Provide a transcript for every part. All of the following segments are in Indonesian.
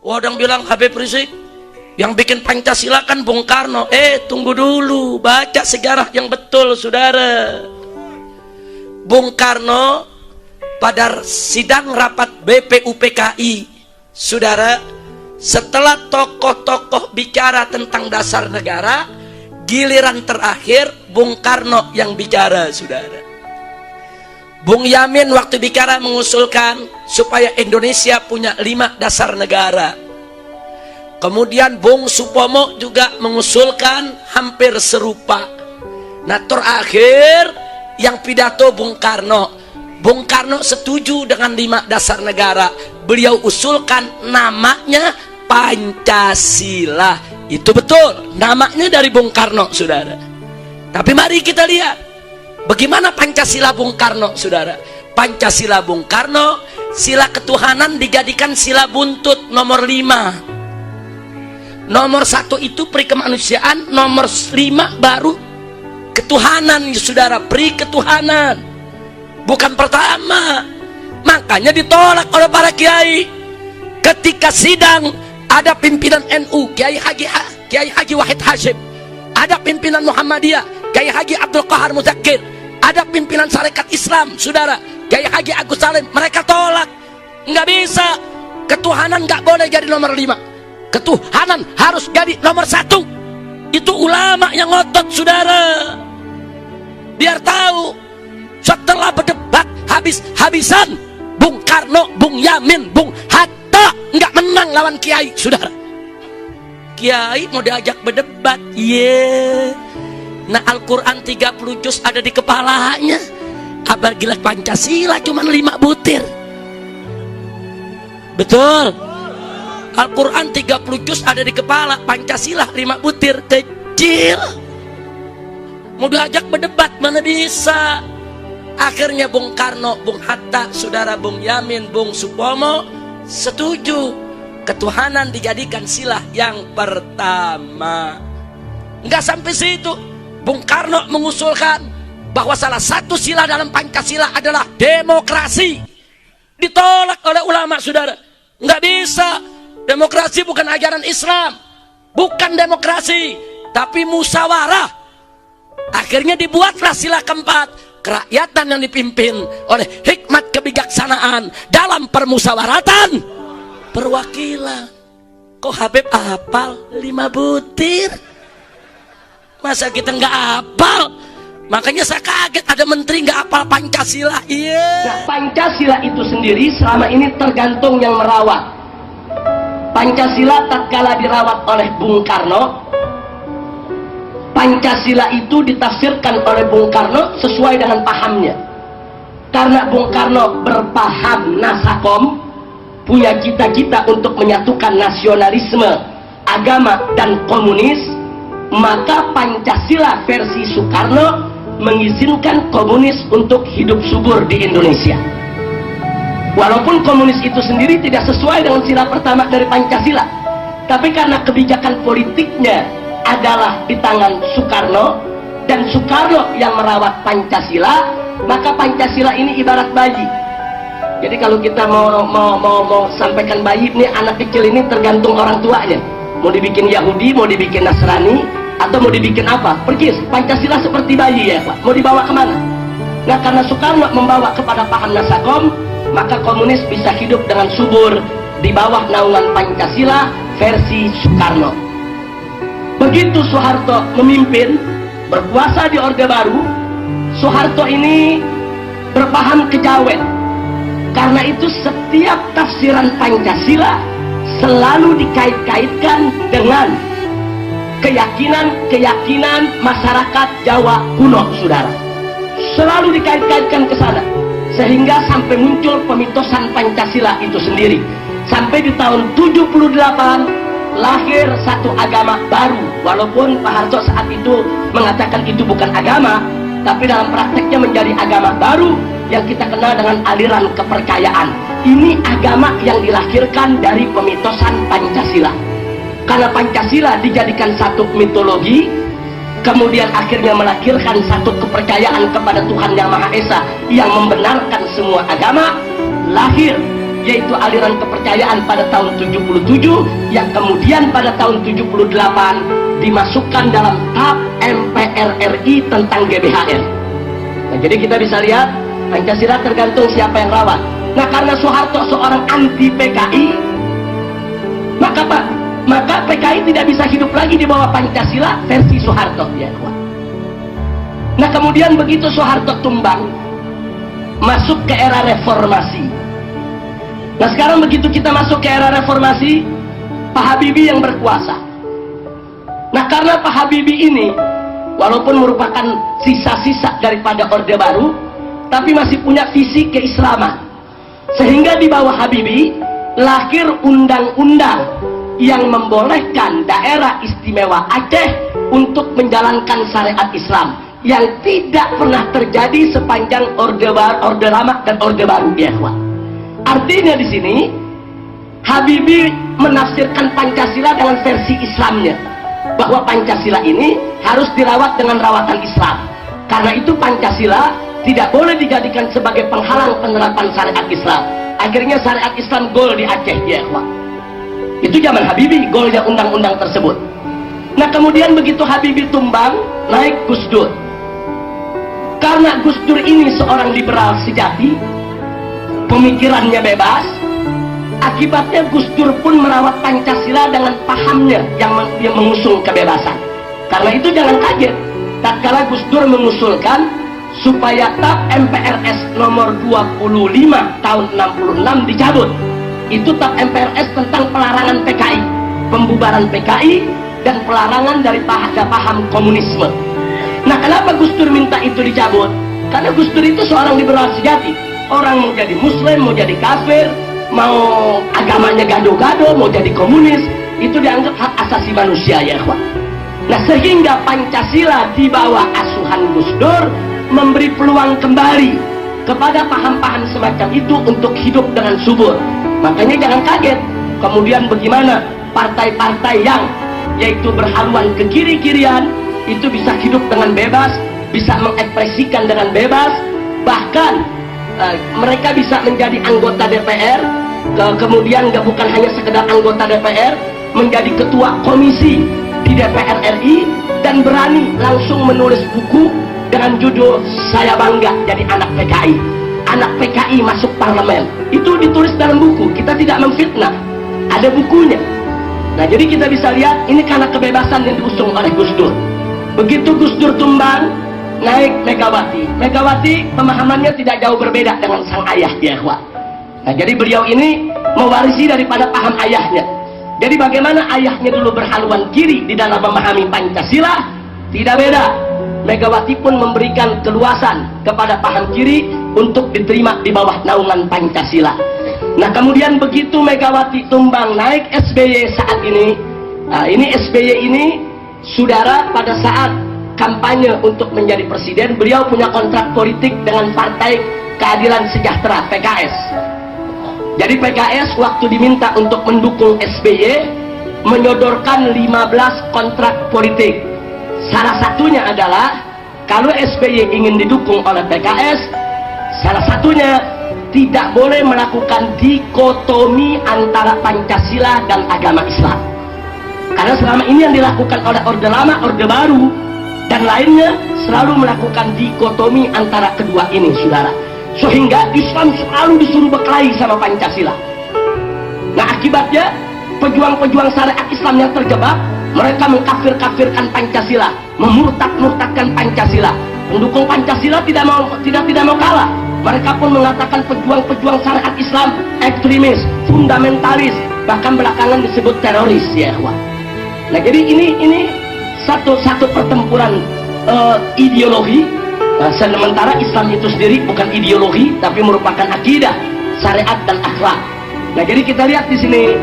Ada yang bilang Habib Rizik, yang bikin Pancasila kan Bung Karno. Tunggu dulu, baca sejarah yang betul, saudara. Bung Karno pada sidang rapat BPUPKI, saudara, setelah tokoh-tokoh bicara tentang dasar negara, giliran terakhir Bung Karno yang bicara, saudara. Bung Yamin waktu bicara mengusulkan supaya Indonesia punya 5 dasar negara. Kemudian Bung Supomo juga mengusulkan hampir serupa. Nah, terakhir yang pidato Bung Karno. Bung Karno setuju dengan 5 dasar negara. Beliau usulkan namanya Pancasila. Itu betul, namanya dari Bung Karno, saudara. Tapi mari kita lihat bagaimana Pancasila Bung Karno, saudara. Pancasila Bung Karno, sila ketuhanan dijadikan sila buntut nomor 5. Nomor 1 itu pri kemanusiaan, nomor 5 baru ketuhanan, saudara. Pri ketuhanan, bukan pertama. Makanya ditolak oleh para kiai. Ketika sidang, ada pimpinan NU Kiai Haji Wahid Hashim, ada pimpinan Muhammadiyah Kiai Haji Abdul Qahar Muzakir, ada pimpinan Sarekat Islam, saudara, Kiai Haji Agus Salim. Mereka tolak. Nggak bisa, ketuhanan nggak boleh jadi nomor 5. Ketuhanan harus jadi nomor 1. Itu ulama yang ngotot, saudara. Biar tahu, setelah berdebat habis-habisan, Bung Karno, Bung Yamin, Bung Hatta nggak menang lawan kiai, saudara. Kiai mau diajak berdebat, Nah, Al-Quran 30 juz ada di kepalanya. Kabar gila Pancasila cuma 5 butir. Betul. Al-Quran 30 juz ada di kepala, Pancasila 5 butir, kecil. Mau diajak berdebat mana bisa. Akhirnya Bung Karno, Bung Hatta, saudara, Bung Yamin, Bung Supomo setuju ketuhanan dijadikan sila yang pertama. Nggak sampai situ, Bung Karno mengusulkan bahwa salah satu sila dalam Pancasila adalah demokrasi. Ditolak oleh ulama, saudara. Nggak bisa. Demokrasi bukan ajaran Islam, bukan demokrasi, tapi musyawarah. Akhirnya dibuatlah sila keempat, kerakyatan yang dipimpin oleh hikmat kebijaksanaan dalam permusyawaratan perwakilan. Kok Habib hafal 5 butir? Masa kita nggak hafal? Makanya saya kaget ada menteri nggak hafal Pancasila. Nah, Pancasila itu sendiri selama ini tergantung yang merawat. Pancasila tatkala dirawat oleh Bung Karno, Pancasila itu ditafsirkan oleh Bung Karno sesuai dengan pahamnya. Karena Bung Karno berpaham nasakom, punya cita-cita untuk menyatukan nasionalisme, agama, dan komunis, maka Pancasila versi Soekarno mengizinkan komunis untuk hidup subur di Indonesia. Walaupun komunis itu sendiri tidak sesuai dengan sila pertama dari Pancasila, tapi karena kebijakan politiknya adalah di tangan Soekarno, dan Soekarno yang merawat Pancasila, maka Pancasila ini ibarat bayi. Jadi kalau kita mau sampaikan bayi ini, anak kecil ini tergantung orang tuanya. Mau dibikin Yahudi, mau dibikin Nasrani, atau mau dibikin apa? Persis, Pancasila seperti bayi ya Pak. Mau dibawa kemana? Nah, karena Soekarno membawa kepada paham nasakom, maka komunis bisa hidup dengan subur di bawah naungan Pancasila versi Soekarno. Begitu Soeharto memimpin, berkuasa di Orde Baru, Soeharto ini berpaham kejawen. Karena itu setiap tafsiran Pancasila selalu dikait-kaitkan dengan keyakinan masyarakat Jawa kuno, saudara. Selalu dikait-kaitkan ke sana, sehingga sampai muncul pemitosan Pancasila itu sendiri. Sampai di tahun 78 lahir satu agama baru, walaupun Pak Harto saat itu mengatakan itu bukan agama, tapi dalam prakteknya menjadi agama baru yang kita kenal dengan aliran kepercayaan. Ini agama yang dilahirkan dari pemitosan Pancasila. Karena Pancasila dijadikan satu mitologi, kemudian akhirnya melahirkan satu kepercayaan kepada Tuhan Yang Maha Esa yang membenarkan semua agama, lahir yaitu aliran kepercayaan pada tahun 77 yang kemudian pada tahun 78 dimasukkan dalam TAP MPR RI tentang GBHR. Nah, jadi kita bisa lihat Pancasila tergantung siapa yang rawat. Nah, karena Soeharto seorang anti PKI, maka PKI tidak bisa hidup lagi di bawah Pancasila versi Soeharto, ya. Nah, kemudian begitu Soeharto tumbang, masuk ke era reformasi. Nah, sekarang begitu kita masuk ke era reformasi, Pak Habibie yang berkuasa. Nah, karena Pak Habibie ini walaupun merupakan sisa-sisa daripada Orde Baru, tapi masih punya visi keislaman. Sehingga di bawah Habibie lahir undang-undang yang membolehkan daerah istimewa Aceh untuk menjalankan syariat Islam yang tidak pernah terjadi sepanjang Orde Lama dan Orde Baru, ya. Artinya di sini Habibie menafsirkan Pancasila dengan versi Islamnya, bahwa Pancasila ini harus dirawat dengan rawatan Islam. Karena itu Pancasila tidak boleh dijadikan sebagai penghalang penerapan syariat Islam. Akhirnya syariat Islam gol di Aceh, ya. Itu zaman Habibie golnya undang-undang tersebut. Nah, kemudian begitu Habibie tumbang, naik Gus Dur. Karena Gus Dur ini seorang liberal sejati, pemikirannya bebas, akibatnya Gus Dur pun merawat Pancasila dengan pahamnya yang mengusung kebebasan. Karena itu jangan kaget tatkala Gus Dur mengusulkan supaya TAP MPRS nomor 25 tahun 66 dicabut. Itu TAP MPRS tentang pelarangan PKI, pembubaran PKI, dan pelarangan dari paham komunisme. Nah, kenapa Gus Dur minta itu dicabut? Karena Gus Dur itu seorang liberal sejati. Orang mau jadi muslim, mau jadi kafir, mau agamanya gado-gado, mau jadi komunis, itu dianggap hak asasi manusia, ya, ikhwan. Nah, sehingga Pancasila di bawah asuhan Gus Dur memberi peluang kembali kepada paham-paham semacam itu untuk hidup dengan subur. Makanya jangan kaget kemudian bagaimana partai-partai yang yaitu berhaluan ke kiri-kirian itu bisa hidup dengan bebas, bisa mengekspresikan dengan bebas, bahkan mereka bisa menjadi anggota DPR, kemudian bukan hanya sekedar anggota DPR, menjadi ketua komisi di DPR RI, dan berani langsung menulis buku dengan judul "Saya Bangga Jadi Anak PKI". Anak PKI masuk parlemen. Itu ditulis dalam buku, kita tidak memfitnah, ada bukunya. Nah, jadi kita bisa lihat ini karena kebebasan yang diusung oleh Gus Dur. Begitu Gus Dur tumbang, naik Megawati. Megawati pemahamannya tidak jauh berbeda dengan sang ayah, ya, ikhwan. Nah, jadi beliau ini mewarisi daripada paham ayahnya. Jadi bagaimana ayahnya dulu berhaluan kiri di dalam memahami Pancasila, tidak beda. Megawati pun memberikan keluasan kepada paham kiri untuk diterima di bawah naungan Pancasila. Nah, kemudian begitu Megawati tumbang, naik SBY saat ini. Nah, ini SBY ini, saudara, pada saat kampanye untuk menjadi presiden, beliau punya kontrak politik dengan Partai Keadilan Sejahtera, PKS. Jadi PKS waktu diminta untuk mendukung SBY menyodorkan 15 kontrak politik. Salah satunya adalah kalau SBY ingin didukung oleh PKS, salah satunya tidak boleh melakukan dikotomi antara Pancasila dan agama Islam. Karena selama ini yang dilakukan oleh Orde Lama, Orde Baru, dan lainnya selalu melakukan dikotomi antara kedua ini, saudara. Sehingga Islam selalu disuruh berkelahi sama Pancasila. Nah, akibatnya pejuang-pejuang syariat Islam yang terjebak, mereka mengkafir-kafirkan Pancasila, memurtad-murtadkan Pancasila. Pendukung Pancasila tidak mau kalah. Mereka pun mengatakan pejuang-pejuang syariat Islam ekstremis, fundamentalis, bahkan belakangan disebut teroris, ya, ikhwan. Nah, jadi ini satu pertempuran ideologi. Sementara Islam itu sendiri bukan ideologi, tapi merupakan akidah, syariat, dan akhlak. Nah, jadi kita lihat di sini,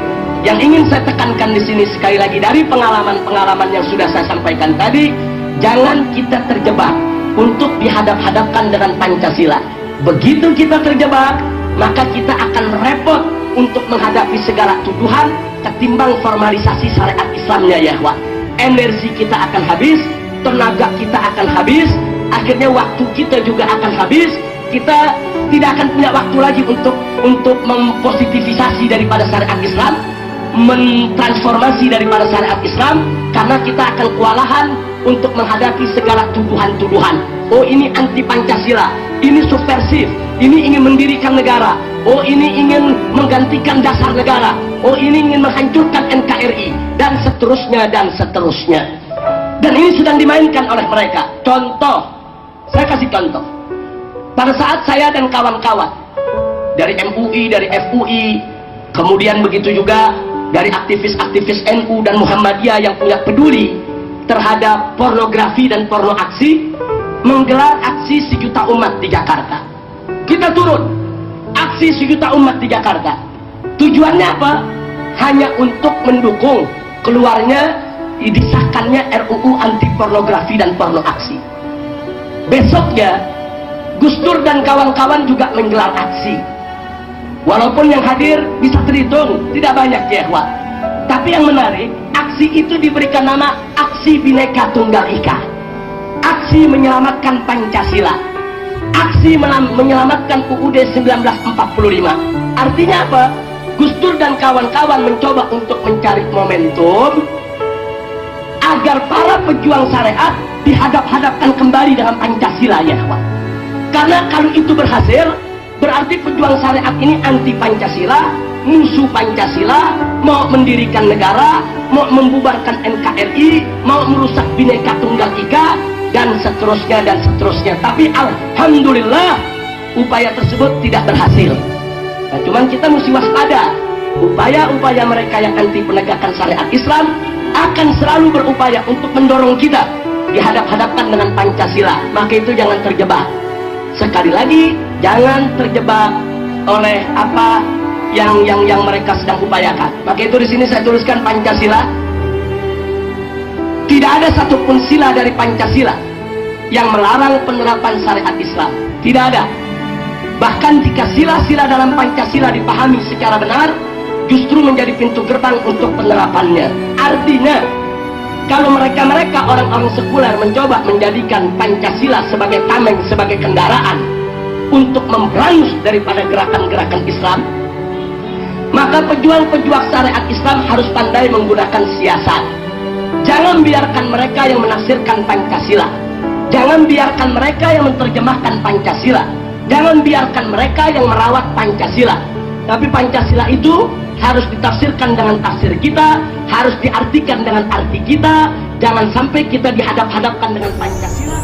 yang ingin saya tekankan di sini sekali lagi dari pengalaman-pengalaman yang sudah saya sampaikan tadi, jangan kita terjebak untuk dihadap-hadapkan dengan Pancasila. Begitu kita terjebak, maka kita akan repot untuk menghadapi segala tuduhan ketimbang formalisasi syariat Islamnya, ya, ikhwan. Energi kita akan habis, tenaga kita akan habis, akhirnya waktu kita juga akan habis. Kita tidak akan punya waktu lagi untuk mempositivisasi daripada syariat Islam, mentransformasi daripada syariat Islam, karena kita akan kewalahan untuk menghadapi segala tuduhan-tuduhan. Oh, ini anti Pancasila, ini subversif, ini ingin mendirikan negara, oh ini ingin menggantikan dasar negara, oh ini ingin menghancurkan NKRI, dan seterusnya dan seterusnya. Dan ini sedang dimainkan oleh mereka. Contoh, saya kasih contoh. Pada saat saya dan kawan-kawan dari MUI, dari FUI, kemudian begitu juga dari aktivis-aktivis NU dan Muhammadiyah yang punya peduli terhadap pornografi dan porno aksi, menggelar aksi 1 juta umat di Jakarta. Kita turun aksi 1 juta umat di Jakarta. Tujuannya apa? Hanya untuk mendukung keluarnya, disahkannya RUU anti pornografi dan porno aksi. Besoknya Gus Dur dan kawan-kawan juga menggelar aksi. Walaupun yang hadir bisa terhitung tidak banyak ya, ikhwan. Tapi yang menarik, aksi itu diberikan nama Aksi Bhinneka Tunggal Ika, aksi menyelamatkan Pancasila, aksi menyelamatkan UUD 1945. Artinya apa? Gus Dur dan kawan-kawan mencoba untuk mencari momentum agar para pejuang syariat dihadap-hadapkan kembali dalam Pancasila, ya ikhwan. Karena kalau itu berhasil, berarti pejuang syariat ini anti Pancasila, musuh Pancasila, mau mendirikan negara, mau membubarkan NKRI, mau merusak Bhinneka Tunggal Ika, dan seterusnya dan seterusnya. Tapi alhamdulillah upaya tersebut tidak berhasil. Nah, cuman kita mesti waspada. Upaya-upaya mereka yang anti penegakan syariat Islam akan selalu berupaya untuk mendorong kita dihadap-hadapkan dengan Pancasila. Maka itu jangan terjebak. Sekali lagi, jangan terjebak oleh apa yang mereka sedang upayakan. Maka itu di sini saya tuliskan Pancasila. Tidak ada satupun sila dari Pancasila yang melarang penerapan syariat Islam. Tidak ada. Bahkan jika sila-sila dalam Pancasila dipahami secara benar, justru menjadi pintu gerbang untuk penerapannya. Artinya, kalau mereka orang-orang sekuler mencoba menjadikan Pancasila sebagai tameng, sebagai kendaraan untuk memberangus daripada gerakan-gerakan Islam, maka pejuang-pejuang syariat Islam harus pandai menggunakan siasat. Jangan biarkan mereka yang menafsirkan Pancasila, jangan biarkan mereka yang menerjemahkan Pancasila, jangan biarkan mereka yang merawat Pancasila. Tapi Pancasila itu harus ditafsirkan dengan tafsir kita, harus diartikan dengan arti kita. Jangan sampai kita dihadap-hadapkan dengan Pancasila.